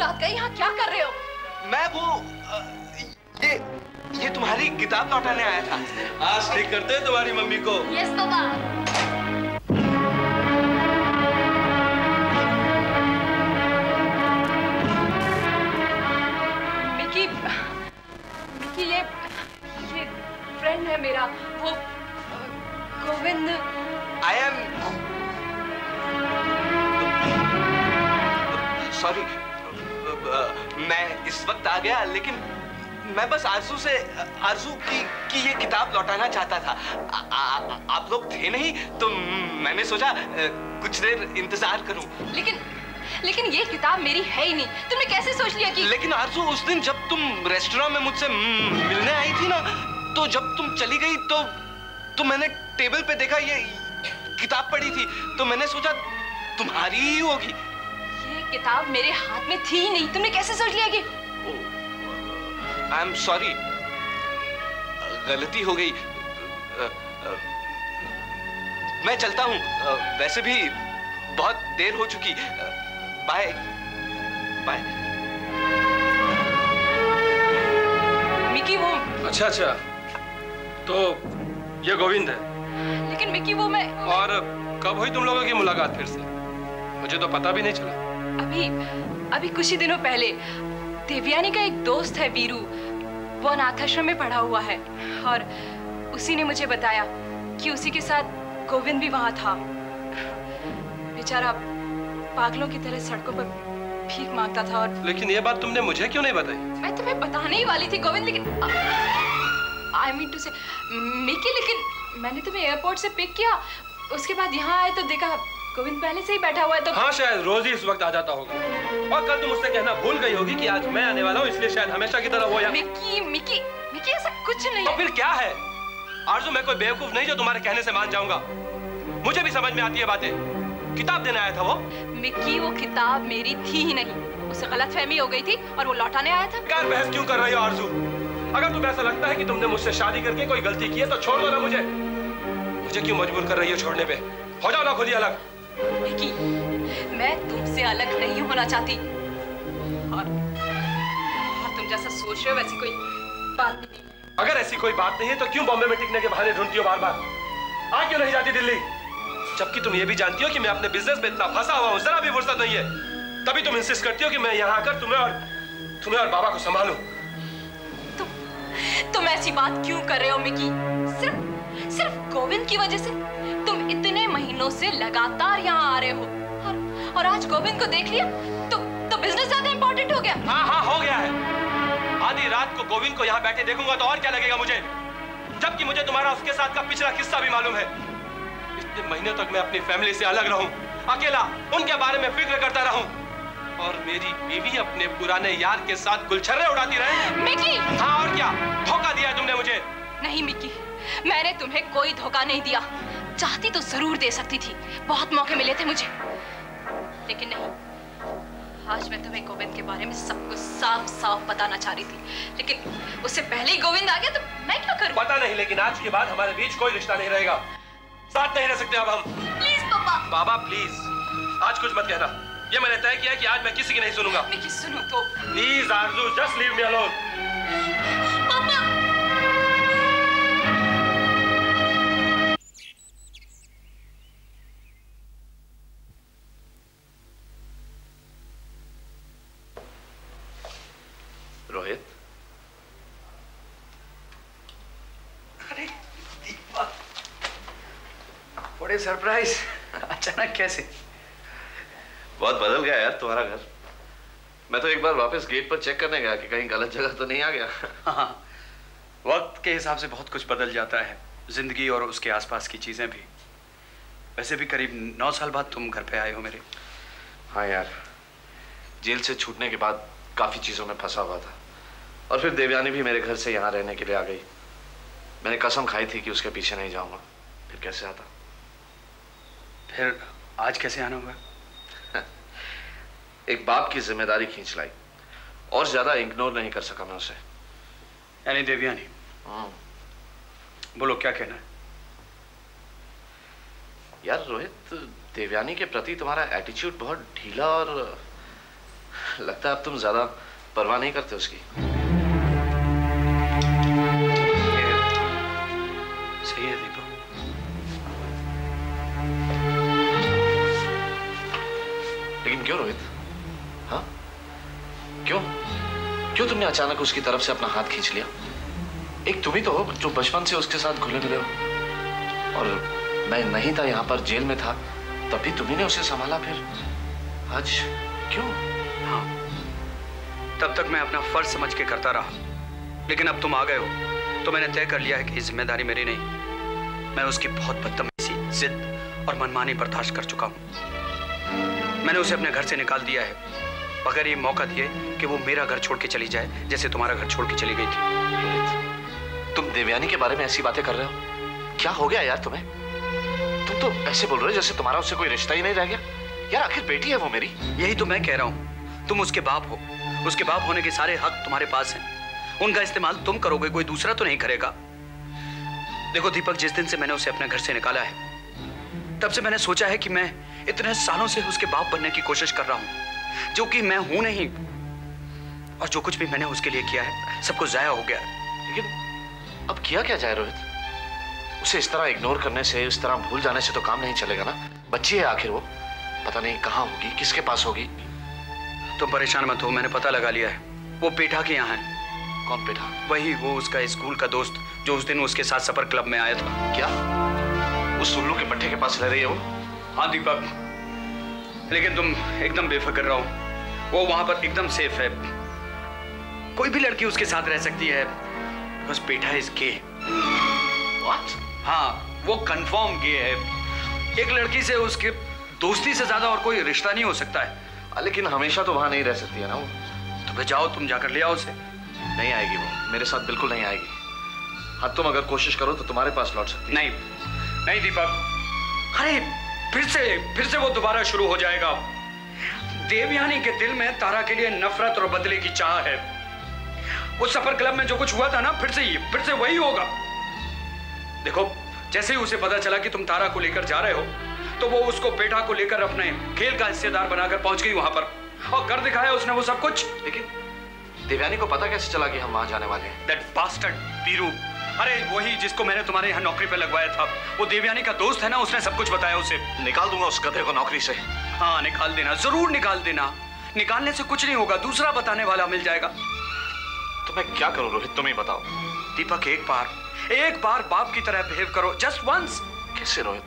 रात का यहाँ क्या कर रहे हो? मैं वो ये तुम्हारी किताब लौटाने आया था। आज ठीक करते हैं तुम्हारी मम्मी को। Yes papa. मिकी ये फ्रेंड है मेरा, वो गोविंद। आई एम सॉरी, मैं इस वक्त आ गया, लेकिन मैं बस आरजू की ये किताब लौटाना चाहता था। आप लोग थे नहीं तो मैंने सोचा कुछ देर इंतजार करूं। लेकिन ये किताब मेरी है ही नहीं। तुमने कैसे सोच लिया कि? लेकिन आरजू, उस दिन जब तुम रेस्टोरेंट में मुझसे मिलने आई थी ना, तो जब तुम चली गई तो मैंने टेबल पे देखा ये किताब पड़ी थी, तो मैंने सोचा तुम्हारी ही होगी। ये किताब मेरे हाथ में थी ही नहीं। तुमने कैसे सोच लिया कि? आई एम सॉरी, गलती हो गई। मैं चलता हूँ, वैसे भी बहुत देर हो चुकी। Bye bye. मिकी वो। अच्छा, तो ये गोविंद है। लेकिन मिकी वो मैं। और कब हुई तुम लोगों की मुलाकात फिर से? मुझे तो पता भी नहीं चला। अभी कुछ ही दिनों पहले देवयानी का एक दोस्त है वीरू, वो अनाथ आश्रम में पढ़ा हुआ है, और उसी ने मुझे बताया कि उसी के साथ गोविंद भी वहां था। बेचारा पागलों की तरह सड़कों पर भीख मांगता था। और लेकिन ये बात तुमने मुझे क्यों नहीं बताई? मैं तुम्हें बताने ही वाली थी गोविंद, लेकिन आई मीन टू से मिकी, लेकिन मैंने तुम्हें एयरपोर्ट से पिक किया, उसके बाद यहाँ आए तो देखा गोविंद पहले से ही बैठा हुआ है। तो हाँ, शायद रोज ही इस वक्त आ जाता होगा, और कल तुम मुझसे कहना भूल गई होगी कि आज मैं आने वाला हूँ, इसलिए शायद हमेशा की तरह वो यहाँ। मिकी ऐसा कुछ नहीं। तो फिर क्या है आरज़ू? मैं कोई बेवकूफ नहीं जो तुम्हारे कहने से मान जाऊंगा। मुझे भी समझ में आती है बातें। किताब देने आया था वो। मिकी वो किताब मेरी थी ही नहीं, उसे गलतफहमी हो गई थी और वो लौटाने आया था। क्या बहस क्यों कर रही हो आरज़ू? अगर तुम्हें ऐसा लगता है कि तुमने मुझसे शादी करके कोई गलती की है तो छोड़ दो ना मुझे। मुझे क्यों मजबूर कर रही हो छोड़ने पे? हो जाओ ना खुद ही अलग। मिकी, मैं तुमसे अलग नहीं होना चाहती, और तुम जैसा सोच रहे हो वैसी कोई बात नहीं। अगर ऐसी कोई बात नहीं है तो क्यों बॉम्बे में टिकने के बहाने ढूंढती हो बार बार? आ क्यों नहीं जाती दिल्ली? जबकि तुम ये भी जानती हो कि मैं अपने बिजनेस में इतना फंसा हुआ हूँ, जरा भी फुर्सत नहीं है। तभी तुम इंसिस्ट करती हो कि मैं यहाँ आकर तुम्हें और बाबा को संभालूं। तुम ऐसी बात क्यों कर रहे हो मिकी? सिर्फ गोविंद की वजह से तुम इतने महीनों से लगातार यहाँ आ रहे हो, और आज गोविंद को देख लिया तो बिजनेस ज्यादा इंपॉर्टेंट हो गया। हाँ, हो गया है। आधी रात को गोविंद को यहाँ बैठे देखूंगा तो और क्या लगेगा मुझे, जबकि मुझे तुम्हारा उसके साथ का पिछला किस्सा भी मालूम है। इतने महीने तक मैं अपनी फैमिली से अलग रहूं, अकेला उनके बारे में फिक्र करता रहूं, और मेरी बीवी अपने पुराने यार के साथ गुलछर्रे उड़ाती रहे। मिकी! हाँ, और क्या धोखा दिया तुमने मुझे? नहीं मिकी, मैंने तुम्हें कोई धोखा नहीं दिया। चाहती तो जरूर दे सकती थी, बहुत मौके मिले थे मुझे, लेकिन नहीं। आज मैं तुम्हें गोविंद के बारे में सब कुछ साफ साफ बताना चाह रही थी, लेकिन उससे पहले ही गोविंद आ गया तो मैं क्या करूं? पता नहीं, लेकिन आज के बाद हमारे बीच कोई रिश्ता नहीं रहेगा। साथ नहीं रह सकते अब हम। प्लीज पापा। बाबा प्लीज, आज कुछ मत कहना। ये मैंने तय किया कि आज मैं किसी की नहीं सुनूंगा। मिकी सुनो तो। Please Arzoo, just leave me alone. पापा। रोहित, अरे बड़े सरप्राइज, अचानक कैसे? बहुत बदल गया यार तुम्हारा घर। मैं तो एक बार वापस गेट पर चेक करने गया कि कहीं गलत जगह तो नहीं आ गया। हाँ, वक्त के हिसाब से बहुत कुछ बदल जाता है, जिंदगी और उसके आसपास की चीजें भी। वैसे भी करीब 9 साल बाद तुम घर पे आए हो मेरे। हाँ यार, जेल से छूटने के बाद काफी चीजों में फंसा हुआ था, और फिर देवयानी भी मेरे घर से यहाँ रहने के लिए आ गई। मैंने कसम खाई थी कि उसके पीछे नहीं जाऊंगा, फिर कैसे आता। फिर आज कैसे आना हुआ? एक बाप की जिम्मेदारी खींच लाई, और ज्यादा इग्नोर नहीं कर सका मैं उसे। यानी देवयानी? बोलो क्या कहना है? यार रोहित, देवयानी के प्रति तुम्हारा एटीट्यूड बहुत ढीला और लगता है अब तुम ज्यादा परवाह नहीं करते उसकी। सही है दीपक। लेकिन क्यों रोहित? हाँ क्यों क्यों तुमने अचानक उसकी तरफ से अपना हाथ खींच लिया? एक तुम ही तो हो जो बचपन से उसके साथ घुले मिले हो। और मैं नहीं था यहाँ पर, जेल में था, तभी तुम्ही ने उसे संभाला, फिर आज क्यों? हाँ, तब तक मैं अपना फर्ज समझ के करता रहा, लेकिन अब तुम आ गए हो तो मैंने तय कर लिया है कि जिम्मेदारी मेरी नहीं। मैं उसकी बहुत बदतमीजी, जिद और मनमानी बर्दाश्त कर चुका हूँ। मैंने उसे अपने घर से निकाल दिया है बगैर ये मौका दिए कि वो मेरा घर छोड़ के चली जाए, जैसे तुम्हारा घर छोड़ के चली गई थी। तुम देवयानी के बारे में ऐसी बातें कर रहे हो? क्या हो गया यार तुम्हें? तुम तो ऐसे बोल रहे हो जैसे तुम्हारा उससे कोई रिश्ता ही नहीं रह गया। यार आखिर बेटी है वो मेरी। यही तो मैं कह रहा हूँ, तुम उसके बाप हो, उसके बाप होने के सारे हक तुम्हारे पास हैं। उनका इस्तेमाल तुम करोगे, कोई दूसरा तो नहीं करेगा। देखो दीपक, जिस दिन से मैंने उसे अपने घर से निकाला है, तब से मैंने सोचा है कि मैं इतने सालों से उसके बाप बनने की कोशिश कर रहा हूँ, जो कि मैं हूं नहीं। और जो कुछ भी मैंने उसके लिए किया है, सब कुछ जाया हो गया। लेकिन अब किया क्या जाए रोहित? उसे इस तरह इग्नोर करने से, इस तरह भूल जाने से तो काम नहीं चलेगा ना। बच्ची है आखिर वो, पता नहीं कहाँ होगी, किसके पास होगी। तुम परेशान मत हो, मैंने पता लगा लिया है। वो पेठा के यहाँ है। कौन पेठा? वही, वो उसका स्कूल का दोस्त जो उस दिन उसके साथ सफर क्लब में आया था। क्या उस उल्लू के पट्टे के पास रह रही है वो? हाँ दीपक, लेकिन तुम एकदम बेफिक्र रहो, वो वहां पर एकदम सेफ है। कोई भी लड़की उसके साथ रह सकती है, बस पेठा इज गे। What? हाँ, वो कंफर्म गे है। एक लड़की से उसके दोस्ती से ज्यादा और कोई रिश्ता नहीं हो सकता है। लेकिन हमेशा तो वहां नहीं रह सकती है ना वो। तो फिर जाओ, तुम जाकर ले आओ उसे। नहीं आएगी वो, मेरे साथ बिल्कुल नहीं आएगी। हाँ, तुम अगर कोशिश करो तो तुम्हारे पास लौट सकती है। नहीं नहीं दीपक, अरे फिर से वो दोबारा शुरू हो जाएगा। देवयानी के दिल में तारा के लिए नफरत और बदले की चाह है। उस सफर क्लब में जो कुछ हुआ था ना, फिर से वही होगा। देखो, जैसे ही उसे पता चला कि तुम तारा को लेकर जा रहे हो, तो वो उसको पेठा को लेकर अपने खेल का हिस्सेदार बनाकर पहुंच गई वहां पर, और कर दिखाया उसने वो सब कुछ। लेकिन देवयानी को पता कैसे चला कि हम वहां जाने वाले हैं? दैट बास्टर्ड वीरू, अरे वही जिसको मैंने तुम्हारे यहाँ नौकरी पे लगवाया था, वो देवयानी का दोस्त है ना, उसने सब कुछ बताया उसे। निकाल दूंगा उस गधे को नौकरी से। हाँ, निकाल देना, जरूर निकाल देना। निकालने से कुछ नहीं होगा, दूसरा बताने वाला मिल जाएगा। तो मैं क्या करूं रोहित, तुम ही बताओ। दीपक, एक बार बाप की तरह बिहेव करो, जस्ट वंस। कैसे रोहित,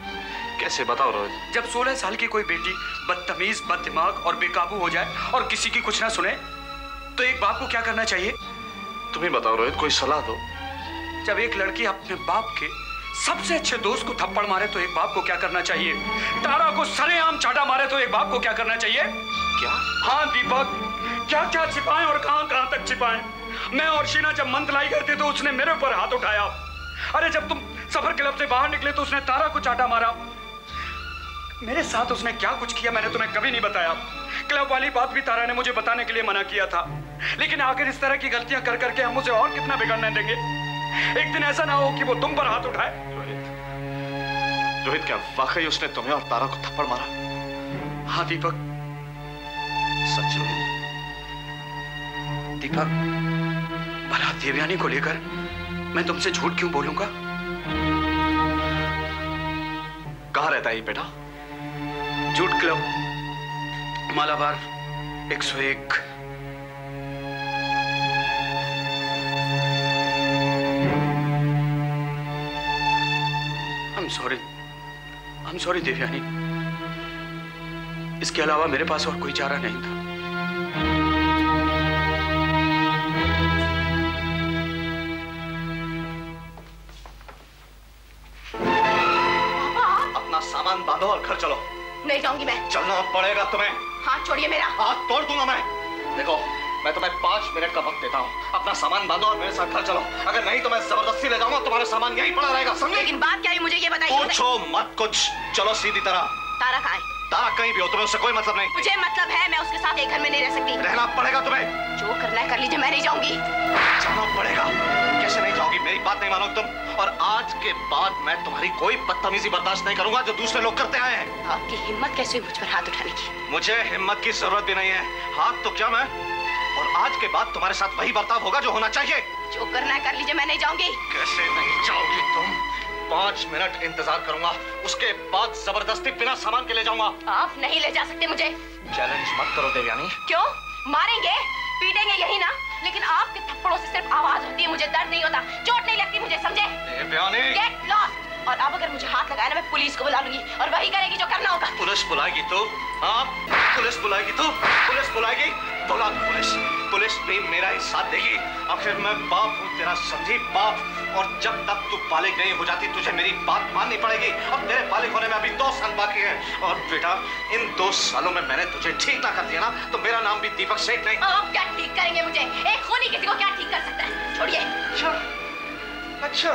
कैसे? बताओ रोहित। जब 16 साल की कोई बेटी बदतमीज, बददिमाग और बेकाबू हो जाए और किसी की कुछ ना सुने, तो एक बाप को क्या करना चाहिए? तुम ही बताओ रोहित, कोई सलाह दो। जब एक लड़की अपने बाप के सबसे अच्छे दोस्त को थप्पड़ मारे तो एक बाप को क्या करना चाहिए? तारा को सरेआम चाटा मारे तो एक बाप को क्या करना चाहिए? क्या? हाँ दीपक, क्या क्या छिपाएं और कहां कहां तक छिपाएं। मैं और शीना जब मंतलाई गए थे तो उसने मेरे ऊपर हाथ उठाया। अरे जब तुम सफर क्लब से बाहर निकले तो उसने तारा को चाटा मारा। मेरे साथ उसने क्या कुछ किया मैंने तुम्हें कभी नहीं बताया। क्लब वाली बात भी तारा ने मुझे बताने के लिए मना किया था, लेकिन आखिर इस तरह की गलतियां कर करके हम उसे और कितना बिगड़ने देंगे? एक दिन ऐसा ना हो कि वो तुम पर हाथ उठाए। रोहित, क्या वाकई उसने तुम्हें और तारा को थप्पड़ मारा? हाँ दीपक, सच रोहित? दीपक, भला देवयानी को लेकर मैं तुमसे झूठ क्यों बोलूंगा? कहाँ रहता है ये बेटा? Jute club, Malabar 101। I'm sorry Devyani, इसके अलावा मेरे पास और कोई चारा नहीं था। अपना सामान बांधो और घर चलो। नहीं जाऊंगी मैं। चलना पड़ेगा तुम्हें। हाथ छोड़िए मेरा। हाथ तोड़ दूंगा मैं। देखो, मैं तुम्हें 5 मिनट का वक्त देता हूँ। अपना सामान बांधो और मेरे साथ घर चलो। अगर नहीं तो मैं जबरदस्ती ले जाऊंगा, तुम्हारा सामान यहीं पड़ा रहेगा, समझे? लेकिन बात क्या है मुझे ये बताइए। पूछो मत कुछ, चलो सीधी तरह। तारा कहाँ है? तारा कहीं भी हो, तुम्हें उससे कोई मतलब नहीं। मुझे मतलब है, मैं उसके साथ एक घर में नहीं रह सकती। रहना पड़ेगा तुम्हें। जो करना है कर लीजिए, मैं नहीं जाऊंगी। जाना पड़ेगा। कैसे कैसे नहीं जाओगी? मेरी बात नहीं मानोगी तुम? और आज के बाद मैं तुम्हारी कोई बदतमीजी बर्दाश्त नहीं करूंगा जो दूसरे लोग करते आए हैं। आपकी हिम्मत कैसे हुई मुझ पर हाथ उठाने की? मुझे हिम्मत की जरूरत भी नहीं है। हाथ तो क्या मैं, और आज के बाद तुम्हारे साथ वही बर्ताव होगा जो होना चाहिए। जो करना है कर लीजिए, मैं नहीं जाऊंगी। कैसे नहीं जाओगी तुम? 5 मिनट इंतजार करूंगा, उसके बाद जबरदस्ती बिना सामान के ले जाऊंगा। आप नहीं ले जा सकते मुझे। चैलेंज मत करो देवयानी। क्यों? मारेंगे पीटेंगे यही ना, लेकिन आपके थप्पड़ों से सिर्फ आवाज होती है, मुझे दर्द नहीं होता, चोट नहीं लगती मुझे, समझे? Devyani, get lost. और अब अगर मुझे हाथ लगाया ना, मैं पुलिस को बुला लूंगी और वही करेगी जो करना होगा। पुलिस बुलाएगी तो? हाँ, पुलिस बुलाएगी तो? पुलिस बुलाएगी? बुला दो पुलिस। पुलिस भी मेरा ही साथ देगी। आखिर मैं बाप हूँ तेरा, समझी? बाप। और जब तक तू बालिग नहीं हो जाती तुझे मेरी बात माननी पड़ेगी। अब तेरे बालिग होने में अभी 2 साल बाकी है। और बेटा, इन 2 सालों में मैंने तुझे ठीक ना कर दिया ना, तो मेरा नाम भी दीपक सेठ नहीं। आप क्या ठीक करेंगे मुझे? एक खूनी किसी को क्या ठीक कर सकता है? छोड़िए। अच्छा,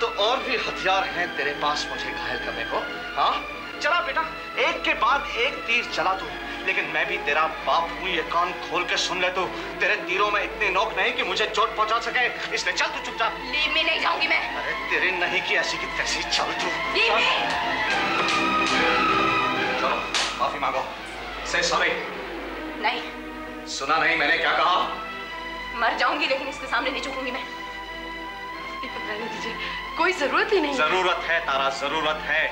तो और भी हथियार हैं तेरे पास मुझे घायल करने को? हाँ, चला बेटा, एक के बाद एक तीर चला तू। लेकिन मैं भी तेरा बाप हूँ, ये कान खोल के सुन ले तू। तेरे तीरों में इतनी नोक नहीं कि मुझे चोट पहुंचा सके, इसलिए चल तू चुपचाप। लीव में नहीं जाऊंगी मैं। अरे तेरे नहीं की ऐसी की तैसी, चल तू। चलो, माफी मांगो। से सॉरी। नहीं। सुना नहीं मैंने क्या कहा? मर जाऊंगी लेकिन इसके सामने नहीं झुकूंगी मैं। रहने दीजिए, कोई जरूरत ही नहीं। जरूरत है तारा, जरूरत है।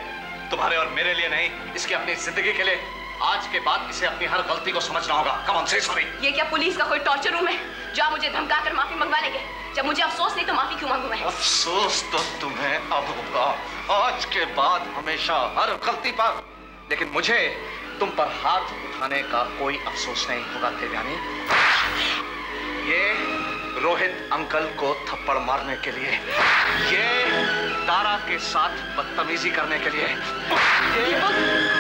तुम्हारे और मेरे लिए नहीं, इसकी अपनी जिंदगी के लिए। आज के बाद इसे अपनी हर गलती को समझना होगा। कम ऑन, से सॉरी। ये क्या पुलिस का कोई टॉर्चर रूम है जो आप मुझे धमका कर माफी मंगवा लेंगे? जब मुझे अफसोस नहीं तो माफी क्यों मांगू मैं? अफसोस तो तुम्हें अब होगा, आज के बाद हमेशा हर गलती पर। लेकिन मुझे तुम पर हाथ उठाने का कोई अफसोस नहीं होगा देवयानी। ये रोहित अंकल को थप्पड़ मारने के लिए, ये तारा के साथ बदतमीजी करने के लिए, ये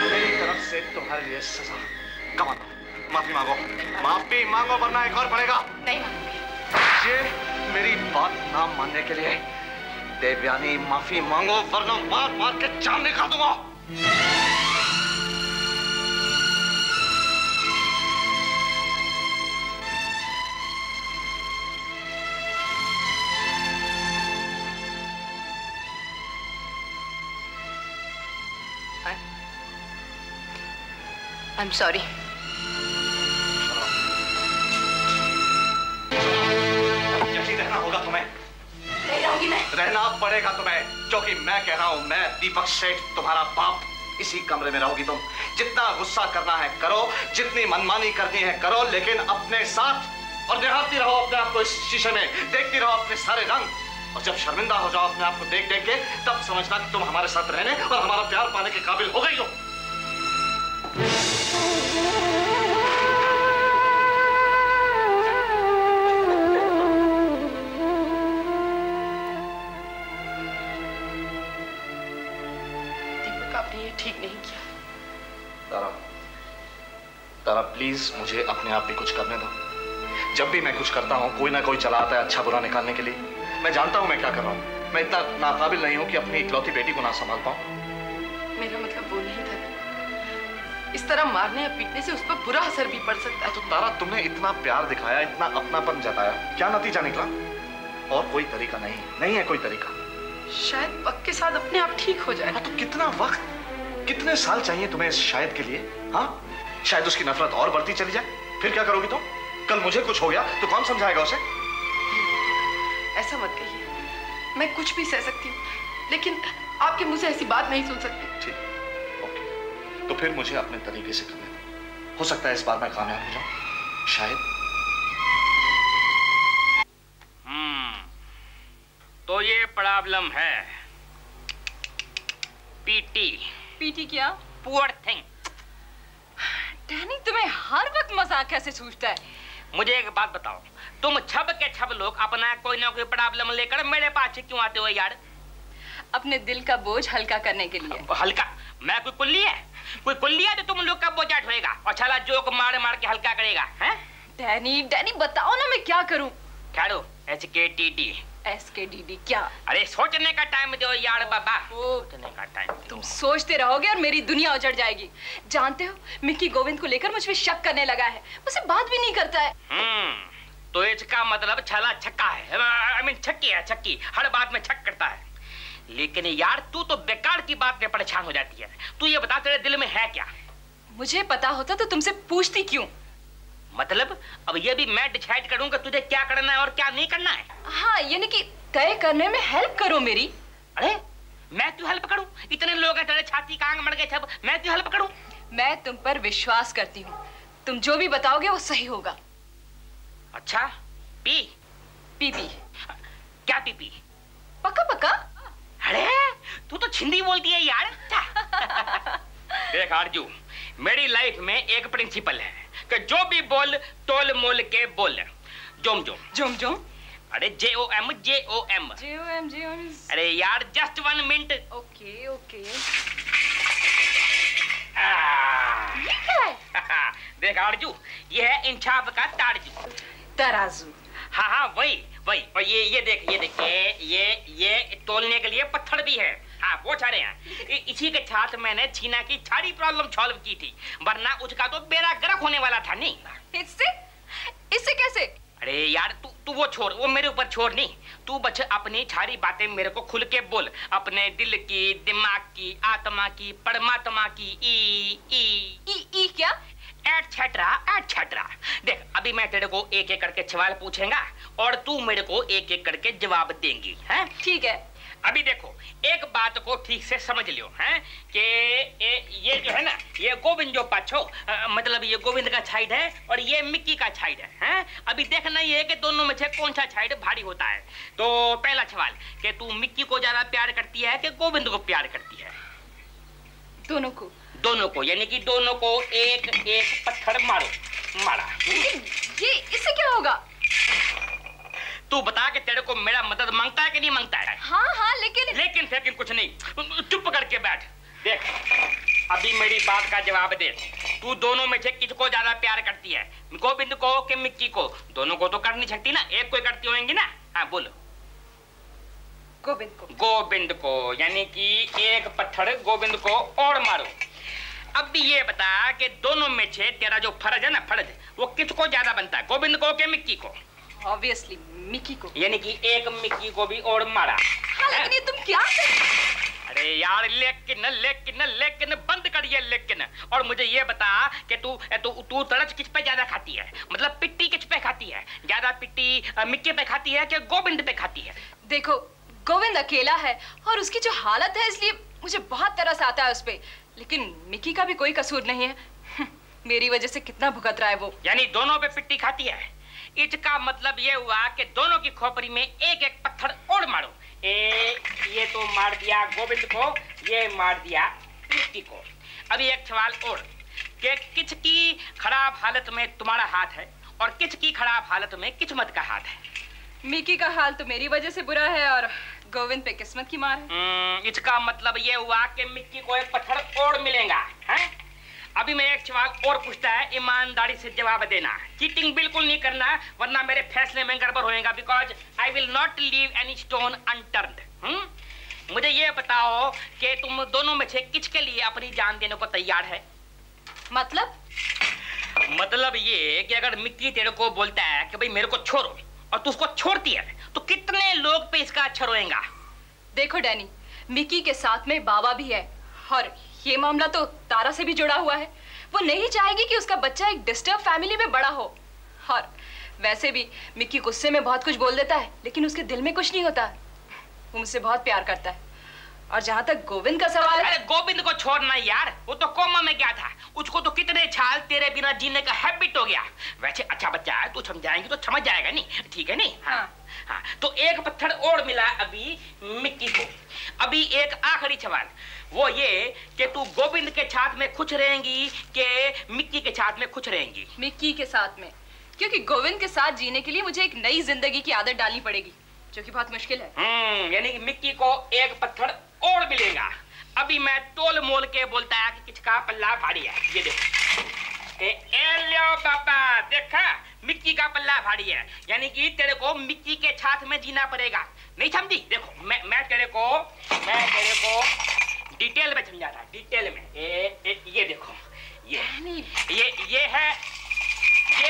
मेरी तरफ से तुम्हारे लिए सजा। कम ऑन, माफी मांगो, माफी मांगो वरना एक और पड़ेगा। नहीं मांगूंगी। ये मेरी बात ना मानने के लिए देवयानी माफी मांगो वरना मार मार के जान निकाल दूंगा। I'm sorry. यही रहना होगा तुम्हें। नहीं रहूंगी मैं। रहना पड़ेगा तुम्हें, क्योंकि मैं कह रहा हूं, मैं दीपक सेठ तुम्हारा बाप। इसी कमरे में रहोगी तुम। जितना गुस्सा करना है करो, जितनी मनमानी करनी है करो, लेकिन अपने साथ। और निहारती रहो अपने आप को इस शीशे में, देखती रहो अपने सारे रंग। और जब शर्मिंदा हो जाओ अपने आप को देख देख के, तब समझना कि तुम हमारे साथ रहने और हमारा प्यार पाने के काबिल हो गई हो। दीपक, आपने ये ठीक नहीं किया। तारा, तारा प्लीज मुझे अपने आप भी कुछ करने दो। जब भी मैं कुछ करता हूँ कोई ना कोई चला आता है अच्छा बुरा निकालने के लिए। मैं जानता हूँ मैं क्या कर रहा हूँ। मैं इतना नाकाबिल नहीं हूँ कि अपनी इकलौती बेटी को ना संभाल पाऊँ। मेरा मतलब वो नहीं था। इस तरह मारने या पीटने से उस पर बुरा असर भी पड़ सकता है। तो तारा, तुमने इतना प्यार दिखाया, इतना अपनापन जताया, क्या नतीजा निकला? और कोई तरीका नहीं है कोई तरीका। शायद वक्त के साथ अपने आप ठीक हो जाए। तो कितना वक्त, कितने साल चाहिए तुम्हें इस शायद के लिए? हाँ, शायद उसकी नफरत और बढ़ती चली जाए, फिर क्या करोगी तुम? कल मुझे कुछ हो गया तो कौन समझाएगा उसे? ऐसा मत कहिए, मैं कुछ भी सह सकती हूँ, लेकिन आपके मुंह से ऐसी बात नहीं सुन सकती। ठीक, ओके, तो फिर मुझे अपने तरीके से करने दो। हो सकता है इस बार मैं कामयाब हो जाऊं, शायद। तो ये प्रॉब्लम है। पीटी। पीटी क्या? Poor thing. डैनी, तुम्हें हर वक्त मजाक कैसे सूझता है? मुझे एक बात बताओ, तुम छब के छब लोग अपना कोई ना कोई प्रॉब्लम लेकर मेरे पास क्यों आते हो यार? अपने दिल का बोझ हल्का करने के लिए। हल्का? मैं कोई कुल्ली है? कोई कुल्ली है तो तुम लोग का बोझ उठेगा और छाला जोक मार मार के हल्का करेगा? हैं? डैनी बताओ ना, मैं क्या करूं? खैरो, SKTD। SKDD क्या? अरे सोचने का टाइम दो यार बाबा। सोचने का टाइम। तुम सोचते रहोगे और मेरी दुनिया उजड़ जाएगी। जानते हो, मिकी गोविंद को लेकर मुझ पे शक करने लगा है। मुझसे बात भी नहीं करता है। तो इसका मतलब छला छक्का है, आई मीन छक्की है, छक्की हर बात में छक करता है। लेकिन यार तू तो बेकार की बात में परेशान हो जाती है। तू ये बता तेरे दिल में है क्या? मुझे पता होता तो तुमसे पूछती क्यों? मतलब अब ये भी मैं डिसाइड करूंगा तुझे क्या करना है और क्या नहीं करना है? हाँ, यानी कि तय करने में हेल्प करो मेरी। अरे मैं क्यों हेल्प करूं? इतने लोग हैं तेरे छाती का आंग मर गए सब, मैं क्यों हेल्प करूं? मैं तुम पर विश्वास करती हूँ, तुम जो भी बताओगे वो सही होगा। अच्छा पी पी पी क्या पी पी? पक्का पक्का। अरे तू तो छिंदी बोलती है यार। देख आरजू, मेरी लाइफ में एक प्रिंसिपल है कि जो भी बोल तोल मोल के बोल। जोम जोम जोम जोम। अरे JOM JOM। JOM JOM। अरे यार जस्ट 1 मिनट। Okay okay. देख आरजू, ये है इंसाफ का तारजू, तराजू। हाँ हाँ वही वही। और ये देख ये तोलने के लिए पत्थर भी है। हाँ वो सारे हैं। इसी के साथ मैंने छीना की सारी प्रॉब्लम सॉल्व की थी, वरना उसका तो बेड़ा गर्क होने वाला था। नहीं इससे कैसे? अरे यार तू वो छोड़, वो मेरे ऊपर छोड़। नहीं तू बच्चे अपनी सारी बातें मेरे को खुल के बोल, अपने दिल की, दिमाग की, आत्मा की, परमात्मा की। ई क्या? Etcetera etcetera. देख अभी मैं तेरे को एक एक करके सवाल पूछेगा और तू मेरे को एक एक करके जवाब देंगी, हैं? ठीक है। अभी देखो एक बात को ठीक से समझ लियो, हैं कि ये जो है ना, ये गोविंद जो पाछो मतलब ये गोविंद का साइड है और ये मिक्की का साइड है, हैं? अभी देखना ये है कि दोनों में से कौन सा साइड भारी होता है। तो पहला सवाल कि तू मिक्की को ज्यादा प्यार करती है कि गोविंद को प्यार करती है? दोनों को, यानी कि दोनों को एक एक पत्थर मारा। ये इससे क्या होगा? तू बता के तेरे को मेरा मदद मांगता है कि नहीं मांगता है? हाँ लेकिन कुछ नहीं, चुप करके बैठ। देख अभी मेरी बात का जवाब दे, तू दोनों में से किसको ज्यादा प्यार करती है, गोविंद को कि मिक्की को? दोनों को तो कर नहीं सकती ना, एक को करती होंगी ना। हाँ बोलो। गोविंद को, यानी कि एक पत्थर गोविंद को और मारो। अब भी ये बता कि दोनों में से तेरा जो फर्ज है ना, फर्ज वो किसको ज्यादा बनता है, गोविंद को कि मिक्की को? ऑब्वियसली मिक्की को। यानी कि एक मिक्की को भी और मारा। हाँ, लेकिन ये तुम क्या अरे यार लेकिन बंद कर ये लेकिन। और मुझे ये बता कि तू तड़च किस पे ज्यादा खाती है, मतलब पिट्टी किस पे खाती है? ज्यादा पिट्टी मिक्की पे खाती है कि गोविंद पे खाती है? देखो गोविंद अकेला है और उसकी जो हालत है इसलिए मुझे बहुत तरस आता है उस पे, लेकिन मिक्की का भी कोई कसूर नहीं है। मेरी वजह से कितना भुगत रहा है वो। यानी दोनों पे पिट्टी खाती है। इसका मतलब ये हुआ कि दोनों की खोपड़ी में एक एक पत्थर और मारो। ये तो मार दिया गोविंद को, ये मार दिया मिक्की को। अभी एक सवाल और कि किसकी खराब हालत में तुम्हारा हाथ है और किसकी खराब हालत में किस्मत का हाथ है? मिक्की का हाल तो मेरी वजह से बुरा है और गोविंद पे किस्मत की मार है। इसका मतलब ये हुआ कि मिक्की को एक पत्थर और मिलेगा, हैं? अभी मैं एक सवाल और पूछता है, ईमानदारी से जवाब देना, चीटिंग बिल्कुल नहीं करना वरना मेरे फैसले में गड़बड़ होएगा, because I will not leave any stone unturned. मुझे ये बताओ कि तुम दोनों में से किसके लिए अपनी जान देने को तैयार है? मतलब ये कि अगर मिक्की तेरे को बोलता है कि भाई मेरे को छोड़ो और तू उसको छोड़ती है तो कितने लोग पे इसका अच्छा रोएगा? देखो डैनी, मिक्की के साथ में बाबा भी है और ये मामला तो तारा से भी जुड़ा हुआ है। वो नहीं चाहेगी कि उसका बच्चा एक डिस्टर्ब फैमिली में बड़ा हो। और वैसे भी मिक्की गुस्से में बहुत कुछ बोल देता है लेकिन उसके दिल में कुछ नहीं होता। वो मुझसे बहुत प्यार करता है। और जहाँ तक गोविंद का सवाल है, अरे गोविंद को छोड़ना यार, वो तो कोमा में गया था, उसको तो कितने साल तेरे बिना जीने का हैबिट हो गया। वैसे अच्छा बच्चा है, तू समझाएंगी तो समझ जाएगा। नहीं ठीक है? नहीं हाँ। तो एक पत्थर और मिला अभी मिक्की को। अभी एक आखिरी सवाल, वो ये कि तू गोविंद के साथ में खुश रहेंगी कि मिक्की के साथ में खुश रहेंगी? मिक्की के साथ में, क्योंकि गोविंद के साथ जीने के लिए मुझे एक नई जिंदगी की आदत डालनी पड़ेगी जो कि बहुत मुश्किल है। यानी कि मिक्की को एक पत्थर और मिलेगा। अभी मैं तोल मोल के बोलता है कि किसका पल्ला भारी है। ये देखो, लो बाबा, देखा मिक्की का पल्ला भारी है, यानी कि तेरे को मिक्की के साथ में जीना पड़ेगा। नहीं समझी? देखो मैं तेरे को डिटेल में समझा था, डिटेल में। ये देखो, ये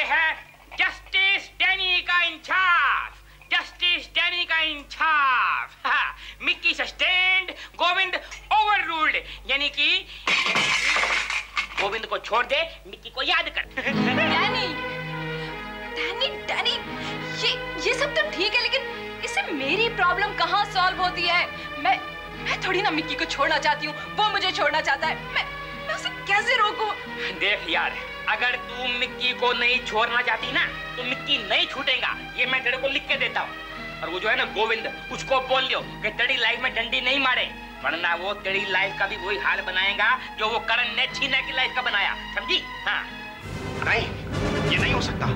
है जस्टिस डैनी का Mickey sustained, Govind over ruled, यानी कि गोविंद को छोड़ दे, मिक्की को याद कर। डैनी, डैनी, डैनी, ये सब तो ठीक है, लेकिन इससे मेरी प्रॉब्लम कहाँ सॉल्व होती है? मैं थोड़ी ना मिक्की को छोड़ना चाहती हूँ, वो मुझे छोड़ना चाहता है। मैं उसे कैसे रोकूं? देख यार, अगर तू मिक्की को नहीं छोड़ना चाहती ना, तो मिक्की नहीं छूटेगा, ये मैं तेरे को लिख के देता हूँ। और वो जो है ना गोविंद, उसको बोल लियो कि तेरी लाइफ में डंडी नहीं मारे, वरना वो तेरी लाइफ का भी वही हाल बनाएगा जो वो करण ने छीना की लाइफ का बनाया, समझी? हाँ। नहीं, ये नहीं हो सकता।